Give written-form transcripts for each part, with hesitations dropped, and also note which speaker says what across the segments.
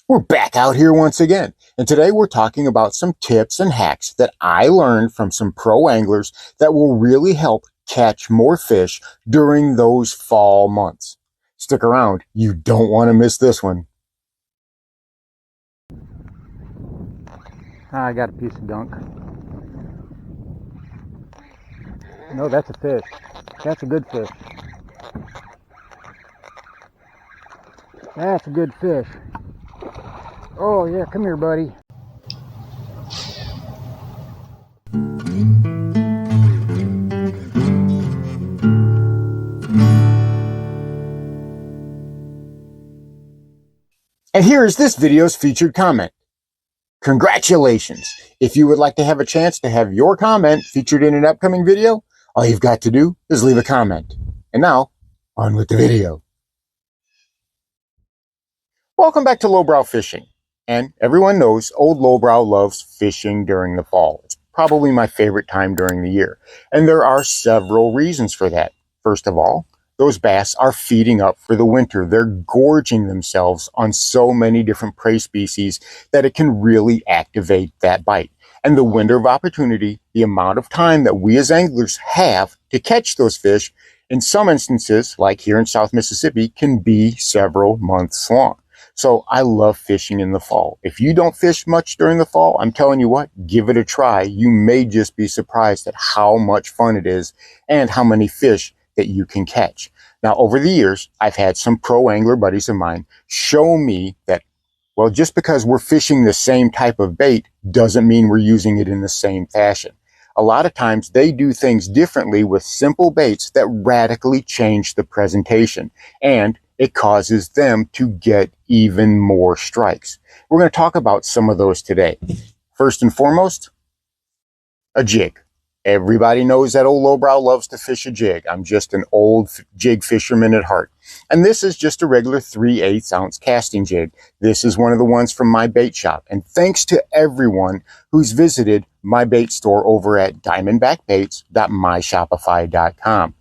Speaker 1: We're back out here once again, and today we're talking about some tips and hacks that I learned from some pro anglers that will really help catch more fish during those fall months. Stick around, you don't want to miss this one.
Speaker 2: I got a piece of gunk. No, that's a fish. That's a good fish. That's a good fish. Oh yeah, come here, buddy.
Speaker 1: And here is this video's featured comment. Congratulations! If you would like to have a chance to have your comment featured in an upcoming video, all you've got to do is leave a comment. And now, on with the video. Welcome back to Lowbrow Fishing. And everyone knows Old Lowbrow loves fishing during the fall. It's probably my favorite time during the year. And there are several reasons for that. First of all, those bass are feeding up for the winter. They're gorging themselves on so many different prey species that it can really activate that bite. And the window of opportunity, the amount of time that we as anglers have to catch those fish, in some instances, like here in South Mississippi, can be several months long. So I love fishing in the fall. If you don't fish much during the fall, I'm telling you what, give it a try. You may just be surprised at how much fun it is and how many fish that you can catch. Now, over the years, I've had some pro angler buddies of mine show me that, well, just because we're fishing the same type of bait doesn't mean we're using it in the same fashion. A lot of times they do things differently with simple baits that radically change the presentation, and it causes them to get even more strikes. We're going to talk about some of those today. First and foremost, a jig. Everybody knows that Old Lowbrow loves to fish a jig. I'm just an old jig fisherman at heart. And this is just a regular 3/8 ounce casting jig. This is one of the ones from my bait shop. And thanks to everyone who's visited my bait store over at diamondbackbaits.myshopify.com.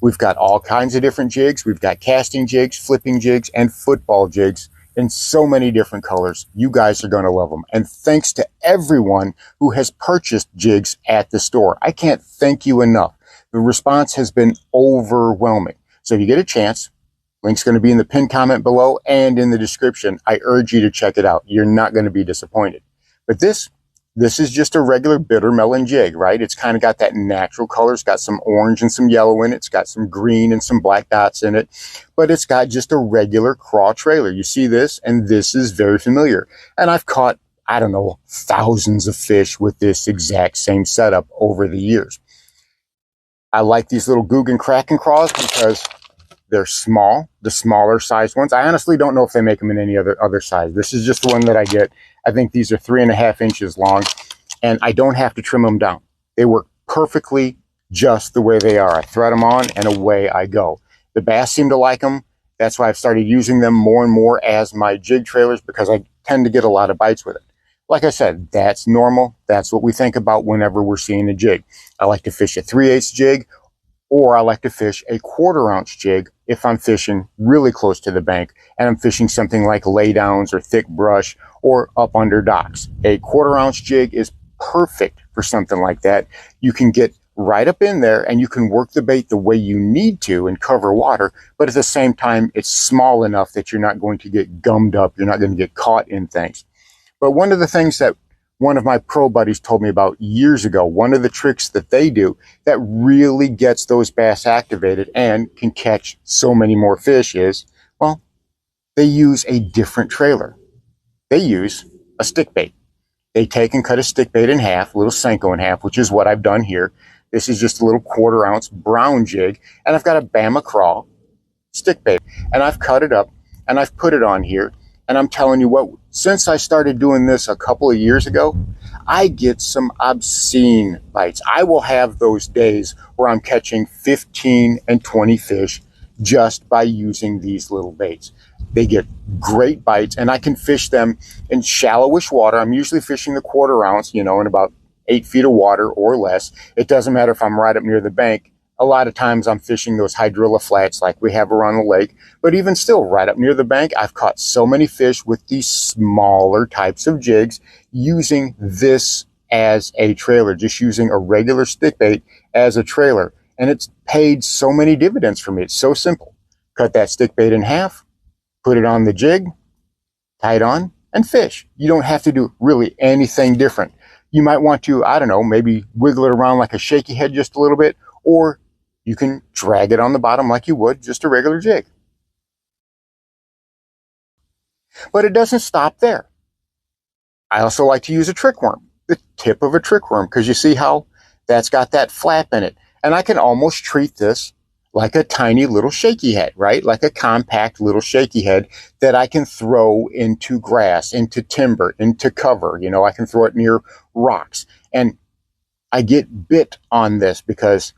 Speaker 1: We've got all kinds of different jigs. We've got casting jigs, flipping jigs, and football jigs in so many different colors. You guys are going to love them. And thanks to everyone who has purchased jigs at the store. I can't thank you enough. The response has been overwhelming. So if you get a chance, link's going to be in the pinned comment below and in the description. I urge you to check it out. You're not going to be disappointed. But this is just a regular bitter melon jig, right? It's kind of got that natural color. It's got some orange and some yellow in it. It's got some green and some black dots in it, but it's got just a regular craw trailer. You see this, and this is very familiar. And I've caught, I don't know, thousands of fish with this exact same setup over the years. I like these little Guggen Kraken craws because they're small, the smaller size ones. I honestly don't know if they make them in any other size. This is just the one that I get. I think these are 3.5 inches long, and I don't have to trim them down. They work perfectly just the way they are. I thread them on and away I go. The bass seem to like them. That's why I've started using them more and more as my jig trailers, because I tend to get a lot of bites with it. Like I said, that's normal. That's what we think about whenever we're seeing a jig. I like to fish a 3/8 jig, or I like to fish a 1/4 ounce jig if I'm fishing really close to the bank and I'm fishing something like laydowns or thick brush or up under docks. A 1/4 ounce jig is perfect for something like that. You can get right up in there and you can work the bait the way you need to and cover water, but at the same time, it's small enough that you're not going to get gummed up. You're not going to get caught in things. But one of the things that one of my pro buddies told me about years ago, one of the tricks that they do that really gets those bass activated and can catch so many more fish is, well, they use a different trailer. They use a stick bait. They take and cut a stick bait in half, a little Senko in half, which is what I've done here. This is just a little 1/4 ounce brown jig, and I've got a Bama Craw stick bait, and I've cut it up and I've put it on here. And I'm telling you what, since I started doing this a couple of years ago, I get some obscene bites. I will have those days where I'm catching 15 and 20 fish just by using these little baits. They get great bites, and I can fish them in shallowish water. I'm usually fishing the 1/4 ounce, in about 8 feet of water or less. It doesn't matter if I'm right up near the bank. A lot of times I'm fishing those hydrilla flats like we have around the lake, but even still, right up near the bank, I've caught so many fish with these smaller types of jigs using this as a trailer, just using a regular stick bait as a trailer. And it's paid so many dividends for me. It's so simple. Cut that stick bait in half, put it on the jig, tie it on, and fish. You don't have to do really anything different. You might want to, I don't know, maybe wiggle it around like a shaky head just a little bit, or you can drag it on the bottom like you would just a regular jig. But it doesn't stop there. I also like to use a trick worm, the tip of a trick worm, because you see how that's got that flap in it. And I can almost treat this like a tiny little shaky head, right? Like a compact little shaky head that I can throw into grass, into timber, into cover. You know, I can throw it near rocks. And I get bit on this because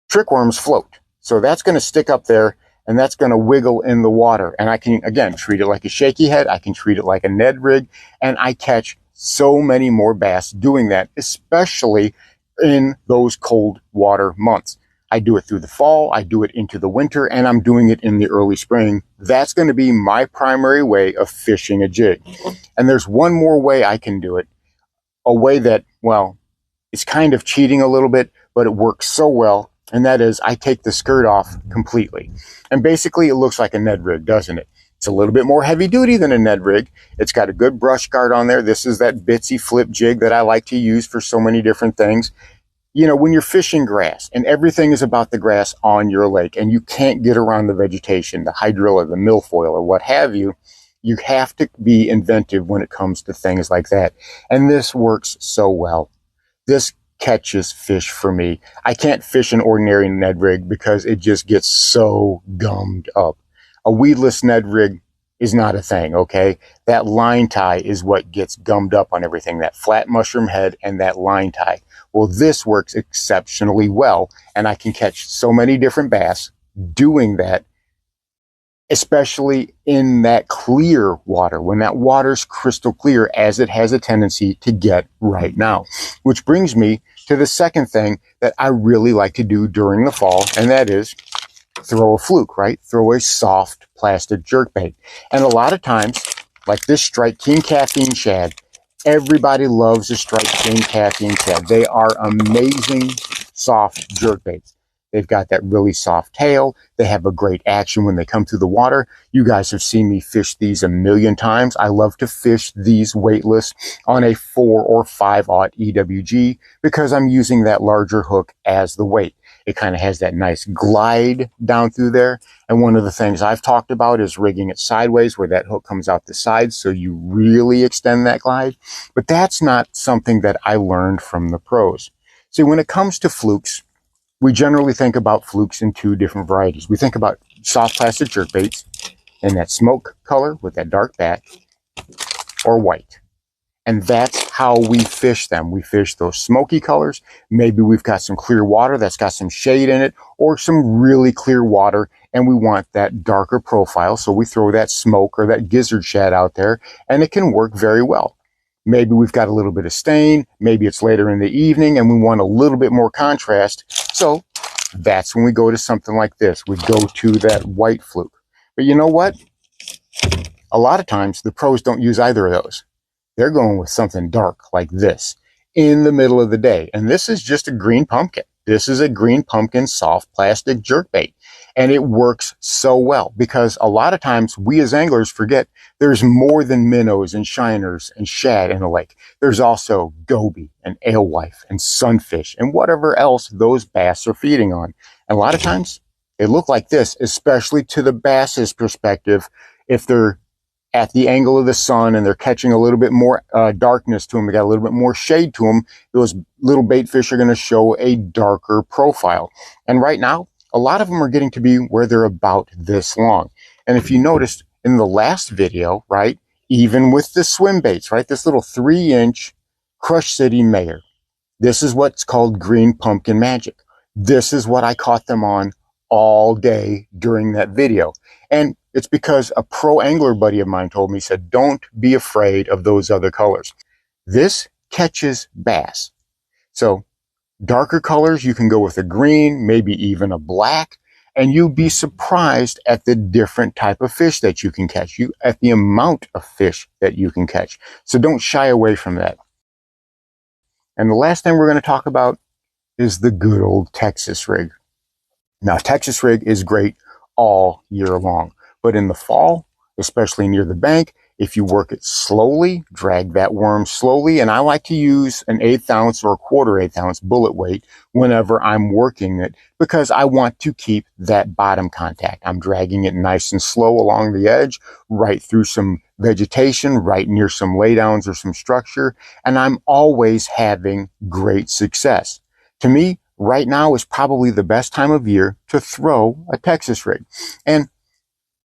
Speaker 1: trick worms float. So that's going to stick up there and that's going to wiggle in the water. And I can, again, treat it like a shaky head. I can treat it like a Ned rig. And I catch so many more bass doing that, especially in those cold water months. I do it through the fall, I do it into the winter, and I'm doing it in the early spring. That's going to be my primary way of fishing a jig. And there's one more way I can do it, a way that, well, it's kind of cheating a little bit, but it works so well. And that is I take the skirt off completely. And basically it looks like a Ned rig, doesn't it? It's a little bit more heavy duty than a Ned rig. It's got a good brush guard on there. This is that bitsy flip jig that I like to use for so many different things. You know, when you're fishing grass and everything is about the grass on your lake and you can't get around the vegetation, the hydrilla, the milfoil, or what have you, you have to be inventive when it comes to things like that. And this works so well. This catches fish for me. I can't fish an ordinary Ned rig because it just gets so gummed up. A weedless Ned rig is not a thing, okay? That line tie is what gets gummed up on everything, that flat mushroom head and that line tie. Well, this works exceptionally well, and I can catch so many different bass doing that, especially in that clear water, when that water's crystal clear, as it has a tendency to get right now. Which brings me to the second thing that I really like to do during the fall, and that is throw a fluke, right? Throw a soft plastic jerkbait. And a lot of times, like this Strike King Caffeine Shad, everybody loves the Strike King Caffeine Shad. They are amazing soft jerkbaits. They've got that really soft tail. They have a great action when they come through the water. You guys have seen me fish these a million times. I love to fish these weightless on a 4 or 5/0 EWG because I'm using that larger hook as the weight. It kind of has that nice glide down through there. And one of the things I've talked about is rigging it sideways where that hook comes out the side so you really extend that glide. But that's not something that I learned from the pros. See, when it comes to flukes, we generally think about flukes in two different varieties. We think about soft plastic jerkbaits in that smoke color with that dark back, or white. And that's how we fish them. We fish those smoky colors. Maybe we've got some clear water that's got some shade in it, or some really clear water, and we want that darker profile. So we throw that smoke or that gizzard shad out there, and it can work very well. Maybe we've got a little bit of stain. Maybe it's later in the evening and we want a little bit more contrast. So that's when we go to something like this. We go to that white fluke. But you know what? A lot of times the pros don't use either of those. They're going with something dark like this in the middle of the day. And this is just a green pumpkin. This is a green pumpkin soft plastic jerkbait. And it works so well because a lot of times we as anglers forget there's more than minnows and shiners and shad in a lake. There's also goby and alewife and sunfish and whatever else those bass are feeding on. And a lot of times they look like this, especially to the bass's perspective. If they're at the angle of the sun and they're catching a little bit more darkness to them, they got a little bit more shade to them, those little bait fish are going to show a darker profile. And right now, a lot of them are getting to be where they're about this long. And if you noticed in the last video, right, even with the swim baits, right, this little 3-inch Crush City Mayor, this is what's called green pumpkin magic. This is what I caught them on all day during that video. And it's because a pro angler buddy of mine told me, he said, don't be afraid of those other colors. This catches bass. So Darker colors, you can go with a green, maybe even a black, and you'll be surprised at the different type of fish that you can catch, at the amount of fish that you can catch. So don't shy away from that. And the last thing we're going to talk about is the good old Texas rig. Now, Texas rig is great all year long, but in the fall, especially near the bank, if you work it slowly, drag that worm slowly, and I like to use an 1/8 ounce or a 1/4 ounce bullet weight whenever I'm working it because I want to keep that bottom contact. I'm dragging it nice and slow along the edge, right through some vegetation, right near some laydowns or some structure, and I'm always having great success. To me, right now is probably the best time of year to throw a Texas rig. And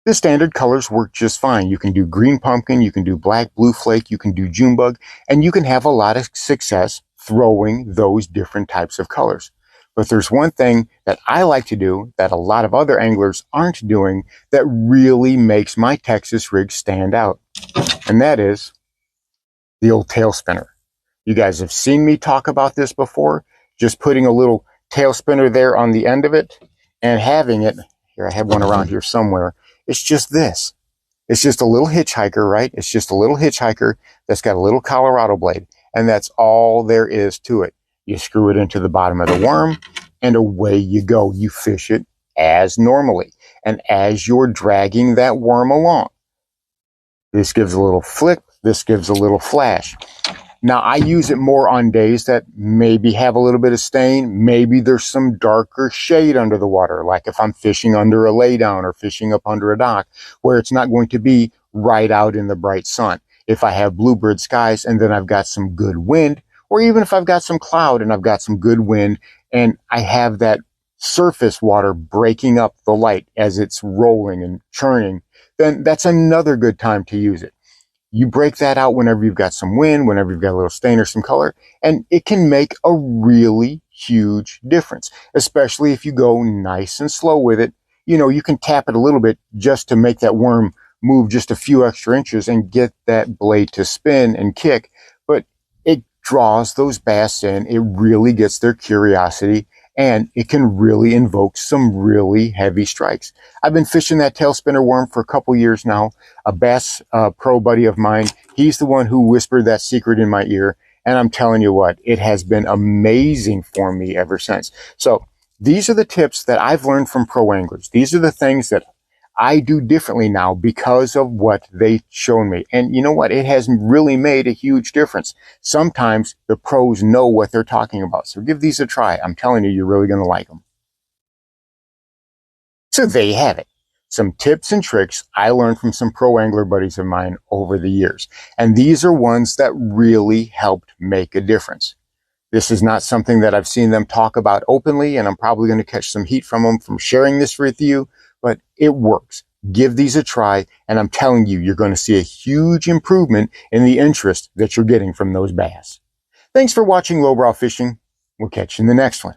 Speaker 1: the standard colors work just fine. You can do green pumpkin, you can do black blue flake, you can do June bug, and you can have a lot of success throwing those different types of colors. But there's one thing that I like to do that a lot of other anglers aren't doing that really makes my Texas rig stand out. And that is the old tail spinner. You guys have seen me talk about this before, just putting a little tail spinner there on the end of it and having it, here I have one around here somewhere, it's just this. It's just a little hitchhiker, right? It's just a little hitchhiker that's got a little Colorado blade, and that's all there is to it. You screw it into the bottom of the worm, and away you go. You fish it as normally. And as you're dragging that worm along, this gives a little flick, this gives a little flash. Now, I use it more on days that maybe have a little bit of stain. Maybe there's some darker shade under the water, like if I'm fishing under a laydown or fishing up under a dock, where it's not going to be right out in the bright sun. If I have bluebird skies and then I've got some good wind, or even if I've got some cloud and I've got some good wind and I have that surface water breaking up the light as it's rolling and churning, then that's another good time to use it. You break that out whenever you've got some wind, whenever you've got a little stain or some color, and it can make a really huge difference, especially if you go nice and slow with it. You know, you can tap it a little bit just to make that worm move just a few extra inches and get that blade to spin and kick, but it draws those bass in. It really gets their curiosity, and it can really invoke some really heavy strikes. I've been fishing that tail spinner worm for a couple years now. A bass pro buddy of mine, he's the one who whispered that secret in my ear, and I'm telling you what, it has been amazing for me ever since. So these are the tips that I've learned from pro anglers. These are the things that I do differently now because of what they shown me. And you know what? It has really made a huge difference. Sometimes the pros know what they're talking about. So give these a try. I'm telling you, you're really going to like them. So there you have it. Some tips and tricks I learned from some pro angler buddies of mine over the years. And these are ones that really helped make a difference. This is not something that I've seen them talk about openly, and I'm probably going to catch some heat from them from sharing this with you, but it works. Give these a try, and I'm telling you, you're going to see a huge improvement in the interest that you're getting from those bass. Thanks for watching Lowbrow Fishing. We'll catch you in the next one.